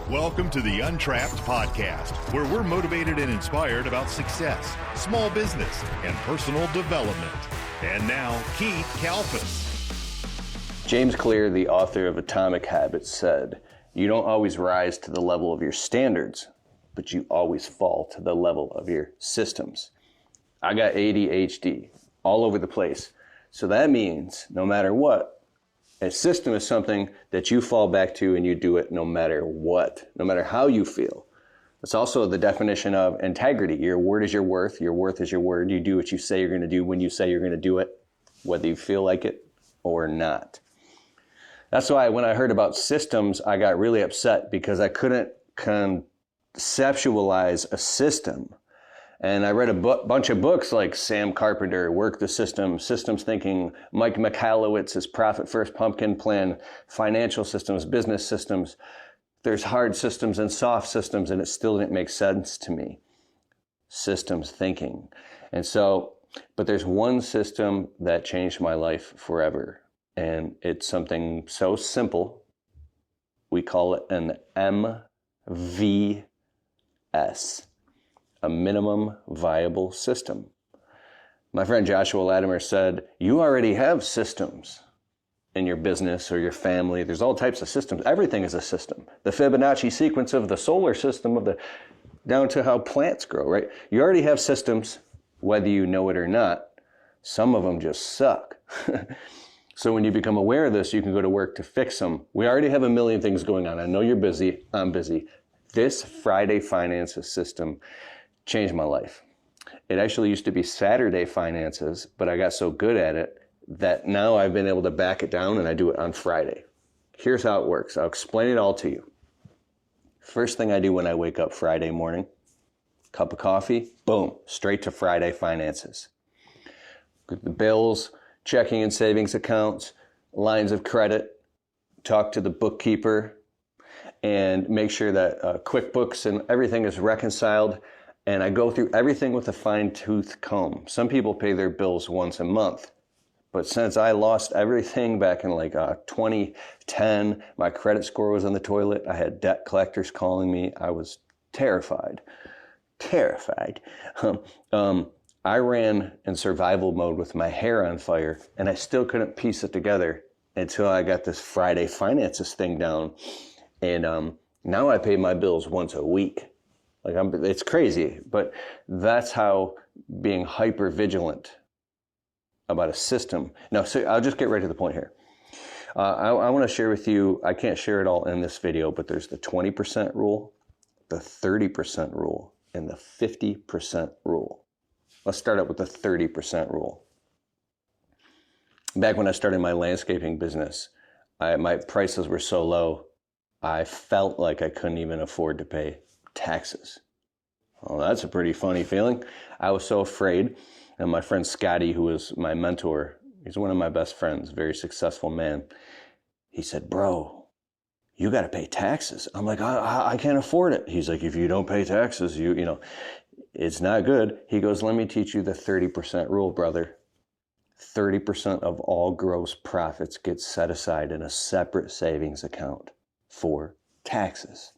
Welcome to the Untrapped podcast, where we're motivated and inspired about success, small business, and personal development. And now, Keith Kalfas. James Clear, the author of Atomic Habits, said, "You don't always rise to the level of your standards, but you always fall to the level of your systems." I got ADHD all over the place. So that means no matter what, a system is something that you fall back to and you do it no matter what, no matter how you feel. It's also the definition of integrity. Your word is your worth. Your worth is your word. You do what you say you're going to do when you say you're going to do it, whether you feel like it or not. That's why when I heard about systems, I got really upset because I couldn't conceptualize a system. And I read a bunch of books like Sam Carpenter, Work the System, Systems Thinking, Mike Michalowicz's Profit First Pumpkin Plan, financial systems, business systems. There's hard systems and soft systems, and it still didn't make sense to me. Systems thinking. And so, but there's one system that changed my life forever. And it's something so simple. We call it an MVS. A minimum viable system. My friend Joshua Latimer said, you already have systems in your business or your family. There's all types of systems. Everything is a system. The Fibonacci sequence of the solar system, down to how plants grow, right? You already have systems, whether you know it or not. Some of them just suck. So when you become aware of this, you can go to work to fix them. We already have a million things going on. I know you're busy. I'm busy. This Friday Finances system changed my life. It actually used to be Saturday Finances, but I got so good at it that now I've been able to back it down and I do it on Friday. Here's how it works. I'll explain it all to you. First thing I do when I wake up Friday morning, cup of coffee, boom, straight to Friday Finances. Get the bills, checking and savings accounts, lines of credit, talk to the bookkeeper, and make sure that QuickBooks and everything is reconciled. And I go through everything with a fine-tooth comb. Some people pay their bills once a month. But since I lost everything back in 2010, my credit score was in the toilet. I had debt collectors calling me. I was terrified. I ran in survival mode with my hair on fire, and I still couldn't piece it together until I got this Friday Finances thing down. And now I pay my bills once a week. It's crazy, but that's how being hyper vigilant about a system. Now, so I'll just get right to the point here. I want to share with you, I can't share it all in this video, but there's the 20% rule, the 30% rule, and the 50% rule. Let's start out with the 30% rule. Back when I started my landscaping business, my prices were so low, I felt like I couldn't even afford to pay taxes. Well, that's a pretty funny feeling. I was so afraid. And my friend Scotty, who was my mentor, he's one of my best friends, very successful man. He said, "Bro, you got to pay taxes." I'm like, I can't afford it. He's like, "If you don't pay taxes, you know, it's not good." He goes, "Let me teach you the 30% rule, brother. 30% of all gross profits get set aside in a separate savings account for taxes."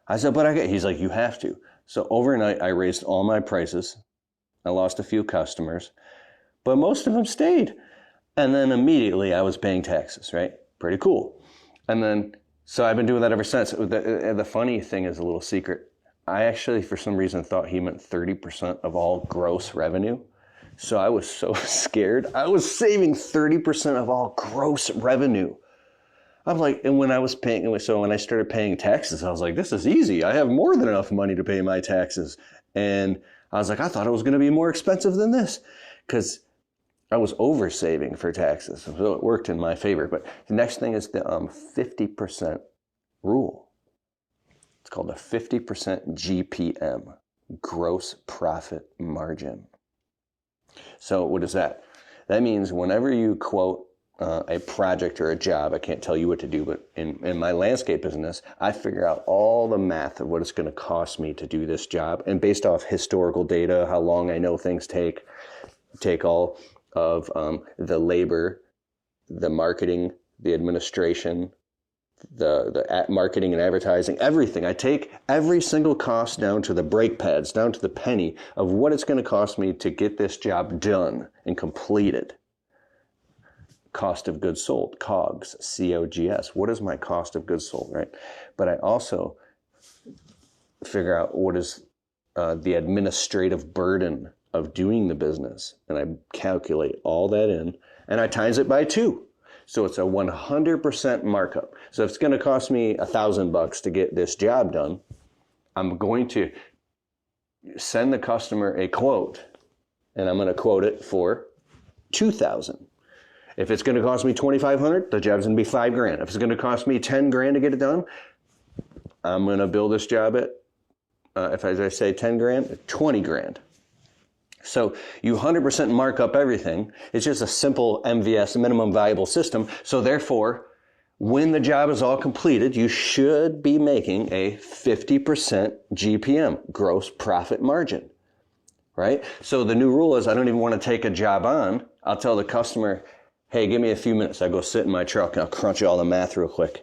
I said, "But he's like, "You have to." So overnight, I raised all my prices. I lost a few customers, but most of them stayed. And then immediately I was paying taxes, right? Pretty cool. And then, so I've been doing that ever since. The funny thing is a little secret. I actually, for some reason, thought he meant 30% of all gross revenue. So I was so scared. I was saving 30% of all gross revenue. I'm like, and when I started paying taxes, I was like, this is easy. I have more than enough money to pay my taxes. And I was like, I thought it was going to be more expensive than this because I was over saving for taxes. So it worked in my favor. But the next thing is the 50% rule. It's called the 50% GPM, gross profit margin. So what is that? That means whenever you quote a project or a job, I can't tell you what to do, but in my landscape business, I figure out all the math of what it's going to cost me to do this job. And based off historical data, how long I know things take all of the labor, the marketing, the administration, the marketing and advertising, everything. I take every single cost down to the brake pads, down to the penny of what it's going to cost me to get this job done and completed. Cost of goods sold, COGS, COGS. What is my cost of goods sold, right? But I also figure out what is the administrative burden of doing the business. And I calculate all that in, and I times it by 2. So it's a 100% markup. So if it's going to cost me $1,000 to get this job done, I'm going to send the customer a quote, and I'm going to quote it for $2,000. If it's going to cost me $2,500, the job's going to be $5,000. If it's going to cost me $10,000 to get it done, I'm going to bill this job at, if I say $10,000, $20,000. So you 100% mark up everything. It's just a simple MVS, minimum viable system. So therefore, when the job is all completed, you should be making a 50% GPM, gross profit margin, right? So the new rule is I don't even want to take a job on. I'll tell the customer, hey, give me a few minutes. I go sit in my truck and I'll crunch all the math real quick.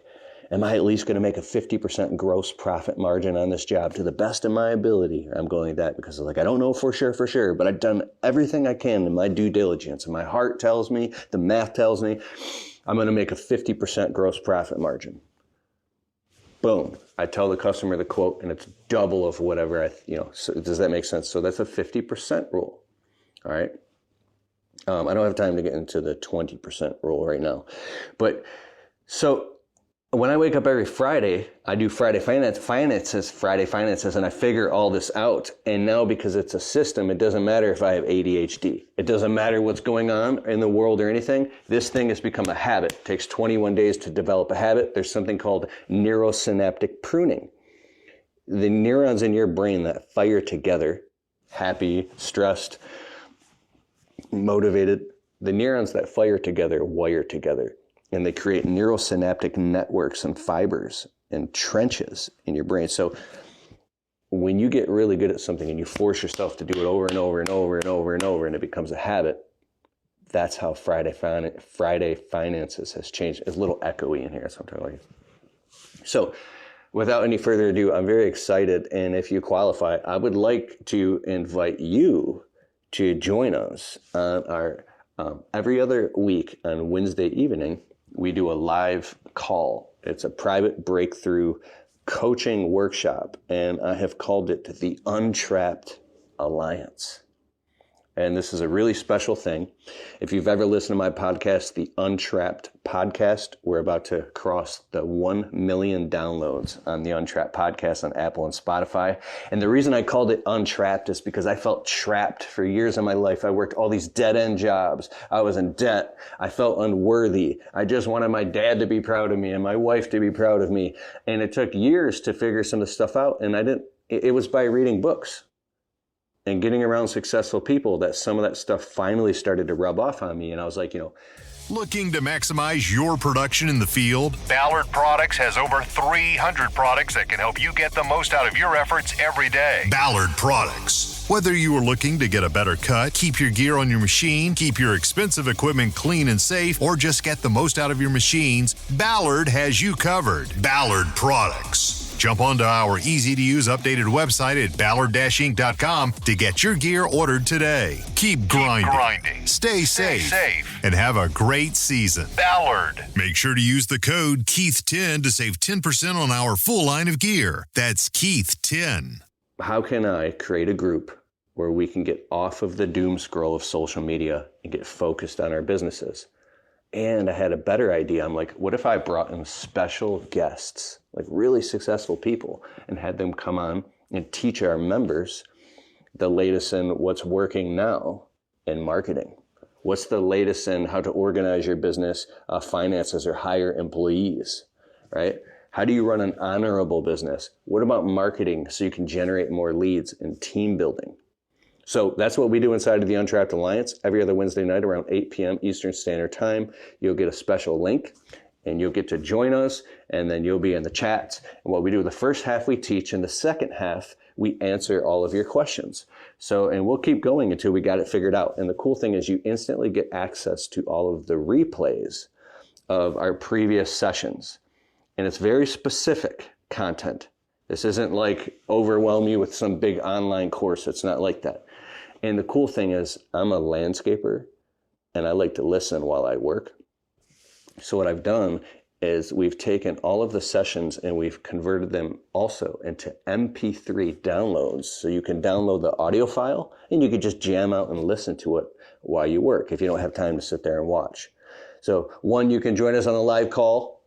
Am I at least going to make a 50% gross profit margin on this job to the best of my ability? I'm going like that because I don't know for sure, but I've done everything I can in my due diligence. And my heart tells me, the math tells me, I'm going to make a 50% gross profit margin. Boom. I tell the customer the quote and it's double of whatever so does that make sense? So that's a 50% rule. All right. I don't have time to get into the 20% rule right now, but so when I wake up every Friday, I do Friday finances, and I figure all this out. And now because it's a system, it doesn't matter if I have ADHD. It doesn't matter what's going on in the world or anything. This thing has become a habit. It takes 21 days to develop a habit. There's something called neurosynaptic pruning. The neurons in your brain that fire together, happy, stressed, motivated, the neurons that fire together wire together. And they create neurosynaptic networks and fibers and trenches in your brain. So when you get really good at something and you force yourself to do it over and over and over and over and over, and it becomes a habit, that's how Friday finances has changed. It's a little echoey in here, so I'm talking like. So without any further ado, I'm very excited. And if you qualify, I would like to invite you to join us on our every other week on Wednesday evening. We do a live call. It's a private breakthrough coaching workshop, and I have called it the Untrapped Alliance. And this is a really special thing. If you've ever listened to my podcast, the Untrapped podcast, we're about to cross the 1 million downloads on the Untrapped podcast on Apple and Spotify. And the reason I called it Untrapped is because I felt trapped for years of my life. I worked all these dead-end jobs. I was in debt. I felt unworthy. I just wanted my dad to be proud of me and my wife to be proud of me. And it took years to figure some of the stuff out. And it was by reading books and getting around successful people that some of that stuff finally started to rub off on me. And I was like, Looking to maximize your production in the field? Ballard Products has over 300 products that can help you get the most out of your efforts every day. Ballard Products. Whether you are looking to get a better cut, keep your gear on your machine, keep your expensive equipment clean and safe, or just get the most out of your machines, Ballard has you covered. Ballard Products. Jump onto our easy-to-use updated website at ballard-inc.com to get your gear ordered today. Keep grinding. Stay safe. And have a great season. Ballard. Make sure to use the code Keith10 to save 10% on our full line of gear. That's Keith10. How can I create a group where we can get off of the doom scroll of social media and get focused on our businesses? And I had a better idea. I'm like, what if I brought in special guests, like really successful people, and had them come on and teach our members the latest in what's working now in marketing? What's the latest in how to organize your business, finances, or hire employees, right? How do you run an honorable business? What about marketing so you can generate more leads and team building? So that's what we do inside of the Untrapped Alliance. Every other Wednesday night around 8 p.m. Eastern Standard Time, you'll get a special link and you'll get to join us, and then you'll be in the chats. And what we do, the first half we teach, and the second half we answer all of your questions. And we'll keep going until we got it figured out. And the cool thing is you instantly get access to all of the replays of our previous sessions. and it's very specific content. This isn't like overwhelm you with some big online course. It's not like that. And the cool thing is I'm a landscaper and I like to listen while I work. So what I've done is we've taken all of the sessions and we've converted them also into MP3 downloads. So you can download the audio file and you can just jam out and listen to it while you work if you don't have time to sit there and watch. So one, you can join us on a live call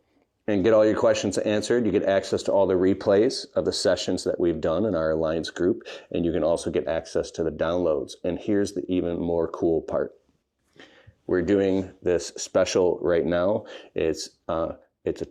and get all your questions answered. You get access to all the replays of the sessions that we've done in our Alliance group, and you can also get access to the downloads. And here's the even more cool part. We're doing this special right now. It's a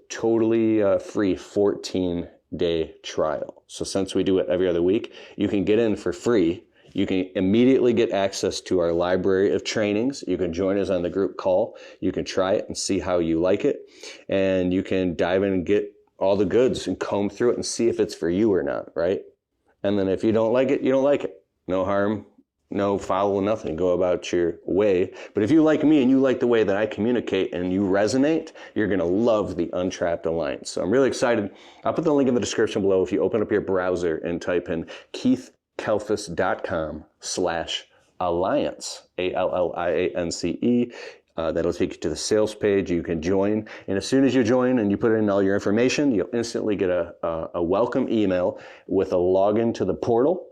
totally free 14-day trial. So since we do it every other week, you can get in for free. You can immediately get access to our library of trainings. You can join us on the group call. You can try it and see how you like it. And you can dive in and get all the goods and comb through it and see if it's for you or not, right? And then if you don't like it, you don't like it. No harm, no foul, nothing. Go about your way. But if you like me and you like the way that I communicate and you resonate, you're going to love the Untrapped Alliance. So I'm really excited. I'll put the link in the description below. If you open up your browser and type in KeithKalfas.com/alliance, ALLIANCE. That'll take you to the sales page. You can join. And as soon as you join and you put in all your information, you'll instantly get a welcome email with a login to the portal.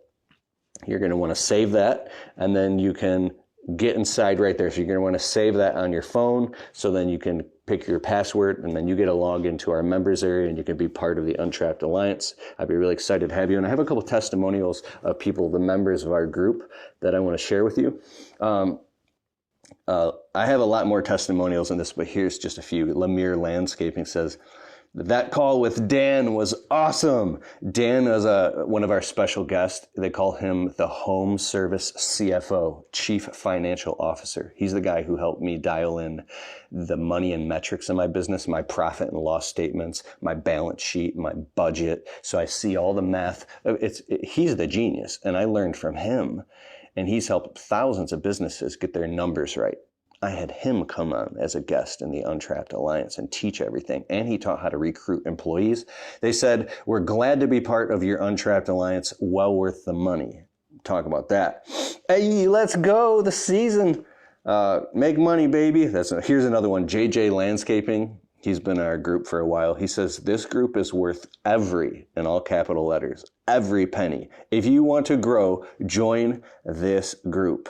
You're going to want to save that, and then you can get inside right there. So you're going to want to save that on your phone, so then you can pick your password, and then you get a login to our members area, and you can be part of the Untrapped Alliance. I'd be really excited to have you. And I have a couple testimonials of people, the members of our group, that I want to share with you. I have a lot more testimonials in this, but here's just a few. Lemire Landscaping says, that call with Dan was awesome. Dan is one of our special guests. They call him the Home Service CFO, Chief Financial Officer. He's the guy who helped me dial in the money and metrics in my business, my profit and loss statements, my balance sheet, my budget. So I see all the math. He's the genius, and I learned from him. And he's helped thousands of businesses get their numbers right. I had him come on as a guest in the Untrapped Alliance and teach everything. And he taught how to recruit employees. They said, we're glad to be part of your Untrapped Alliance. Well worth the money. Talk about that. Hey, let's go. The season. Make money, baby. Here's another one. JJ Landscaping. He's been in our group for a while. He says, this group is worth every, in all capital letters, every penny. If you want to grow, join this group.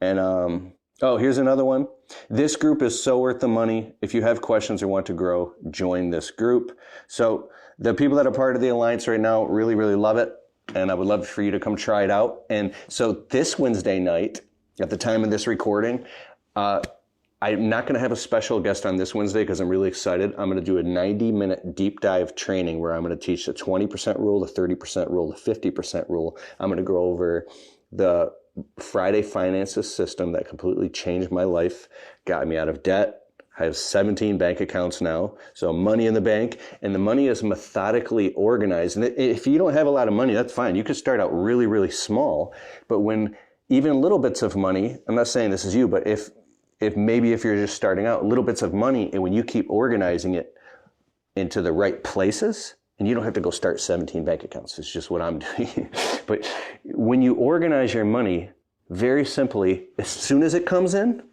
And, here's another one. This group is so worth the money. If you have questions or want to grow, join this group. So the people that are part of the Alliance right now really, really love it. And I would love for you to come try it out. And so this Wednesday night, at the time of this recording, I'm not going to have a special guest on this Wednesday because I'm really excited. I'm going to do a 90-minute deep dive training where I'm going to teach the 20% rule, the 30% rule, the 50% rule. I'm going to go over the Friday finances system that completely changed my life, got me out of debt. I have 17 bank accounts now, so money in the bank, and the money is methodically organized. And if you don't have a lot of money, that's fine. You could start out really, really small, but when even little bits of money, I'm not saying this is you, but if you're just starting out, little bits of money, and when you keep organizing it into the right places, and you don't have to go start 17 bank accounts. It's just what I'm doing. But when you organize your money, very simply, as soon as it comes in,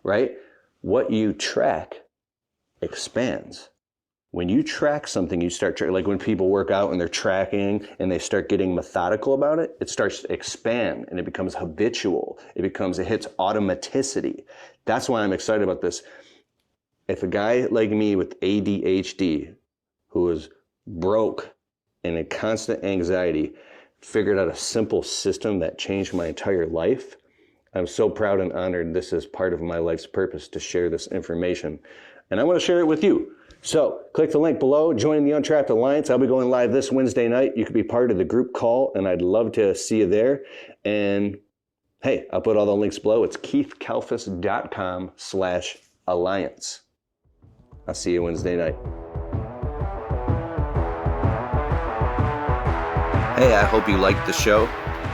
right, what you track expands. When you track something, you start, like when people work out and they're tracking and they start getting methodical about it, it starts to expand and it becomes habitual. It hits automaticity. That's why I'm excited about this. If a guy like me with ADHD, who is broke and in constant anxiety, figured out a simple system that changed my entire life, I'm so proud and honored this is part of my life's purpose to share this information. And I want to share it with you. So click the link below, join the Untrapped Alliance. I'll be going live this Wednesday night. You could be part of the group call, and I'd love to see you there. And hey, I'll put all the links below. It's KeithKalfas.com/alliance. I'll see you Wednesday night. Hey, I hope you liked the show.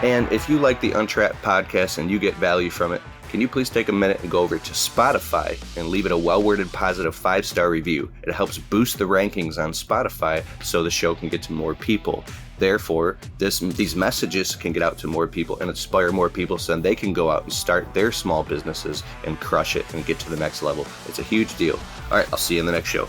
And if you like the Untrapped podcast and you get value from it, can you please take a minute and go over to Spotify and leave it a well-worded positive 5-star review? It helps boost the rankings on Spotify so the show can get to more people. Therefore, these messages can get out to more people and inspire more people so they can go out and start their small businesses and crush it and get to the next level. It's a huge deal. All right, I'll see you in the next show.